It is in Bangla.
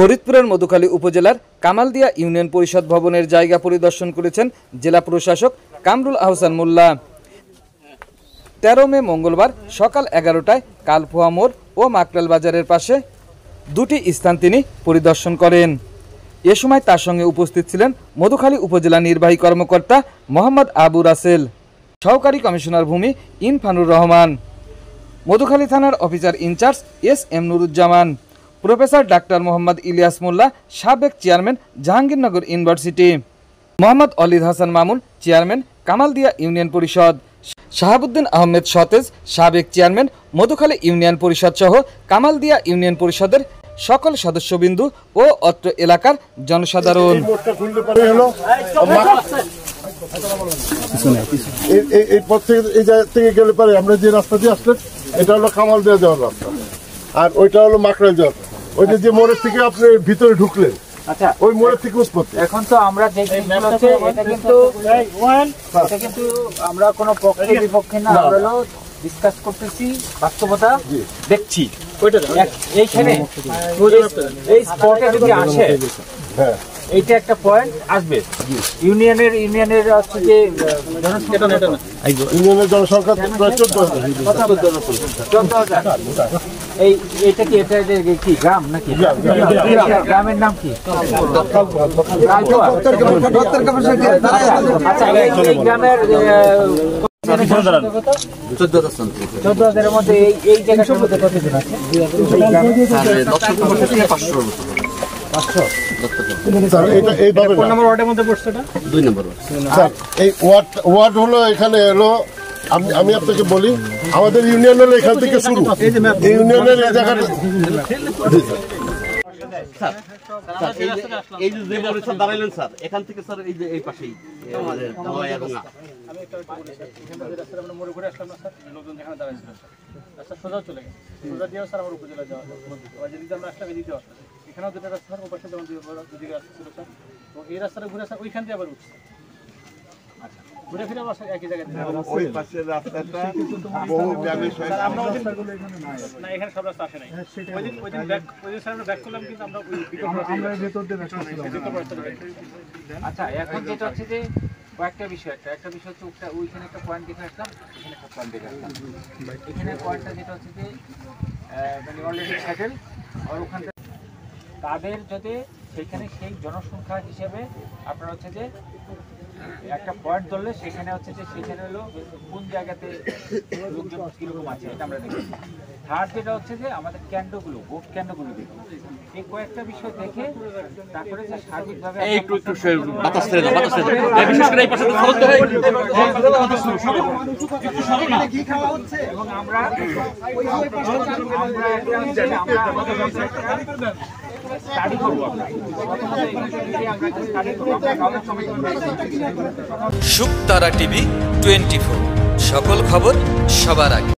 ফরিদপুরের মধুখালী উপজেলার কামালদিয়া ইউনিয়ন পরিষদ ভবনের জায়গা পরিদর্শন করেছেন জেলা প্রশাসক কামরুল আহসান মোল্লা। 13 মে মঙ্গলবার সকাল 11টায় কালফুয়া মোড় ও মাকড়াল বাজারের পাশে দুটি স্থান তিনি পরিদর্শন করেন। এ সময় তার সঙ্গে উপস্থিত ছিলেন মধুখালী উপজেলা নির্বাহী কর্মকর্তা মোহাম্মদ আবু রাসেল, সহকারী কমিশনার ভূমি ইনফানুর রহমান, মধুখালী থানার officer in charge S M. Nuruzzaman, professor ডাক্তার মোহাম্মদ ইলিয়াস মোল্লা, সাবেক chairman Jahangirnagar university, Mohammad Olid Hasan Mamun, chairman Kamaldia union Parishad, Shahabuddin Ahmed সতেজ, সাবেক চেয়ারম্যান মধুখালী ইউনিয়ন পরিষদ সহ কামালদিয়া ইউনিয়ন পরিষদের সকল সদস্যবিন্দু ও অত্র এলাকার জনসাধারণ। এই পথ থেকে এই জায়গা থেকে গেলে পারে আমরা যে রাস্তা দিয়ে আসলেন এটা হলো কামালদিয়া যাওয়ার রাস্তা, আর ওইটা হলো মাকড়াল যাওয়ার। ওই যে মোড়ের থেকে আপনি ভিতরে ঢুকলেন, আচ্ছা ওই মোড়ের থেকে উৎপত্তি। এখন তো আমরা এটা কিন্তু আমরা কোনো পক্ষে বিপক্ষে না, আমরা হলো ডিসকাস করতেছি, বাস্তবতা দেখছি। এইখানে এই স্পটে যদি আসে, হ্যাঁ এইটা একটা পয়েন্ট আসবে। ইউনিয়নের হচ্ছে যে ইউনিয়নের জনসংখ্যা প্রায় 14,000। এইটা কি এটা কি গ্রাম নাকি? গ্রামের নাম কি? আচ্ছা, এই গ্রামের 14,000-এর মধ্যে এই জায়গাটার মধ্যে কতজন আছে? 2 নম্বর ওয়ার্ড। এই ওয়ার্ড হলো এখানে এলো। আমি আপনাকে বলি, আমাদের ইউনিয়ন হলো এখান থেকে শুরু। এই ইউনিয়নের এই জায়গাটা এই যে দাঁড়াইলেন স্যার, এখান থেকে স্যার এই যে এই পাশেই আমাদের সোজা চলে গেছে, সোজা দিয়ে স্যার আমার উপজেলা যাওয়া যেদিকে আমরা আসলাম এদিকে আসলাম, এখানেও দুটো রাস্তা স্যার ওপাশে যেমন দুদিকে রাস্তা ছিল স্যার, তো এই রাস্তাটা ঘুরে স্যার ওইখান দিয়ে আবার উঠছে। আচ্ছা, ঘুরে ফিরে আবার একই জায়গায় ওই পাশের রাস্তাটা বহু ব্যাপী না, এখানে সব রাস্তা আসে নাই। ওই দিন স্যার আমরা ব্যাক করলাম, কিন্তু আমরা ভেতর দিয়ে ব্যাক করছিলাম। আচ্ছা, এখন যেটা হচ্ছে যে কয়েকটা বিষয়, একটা বিষয় হচ্ছে ওইখানে একটা পয়েন্ট দেখে আসলাম, এখানে একটা পয়েন্ট দেখে আসলাম। এখানে পয়েন্টটা যেটা হচ্ছে যে মানে অলরেডি সেটেল, আর ওখান থেকে তাদের যদি সেখানে সেই জনসংখ্যা হিসেবে আপনার হচ্ছে যে একটা পয়েন্ট ধরলে সেখানে হচ্ছে যে সেখানে হলো কোন জায়গাতে লোকজন কীরকম আছে এটা আমরা দেখি। থার্ড যেটা হচ্ছে যে আমাদের কেন্দ্রগুলো, ভোট কেন্দ্রগুলো দেখি, এই কয়েকটা বিষয় দেখে তারপরে যে সার্বিকভাবে এবং আমরা স্টাডি করবো। শুকতারা টিভি 24, সকল খবর সবার আগে।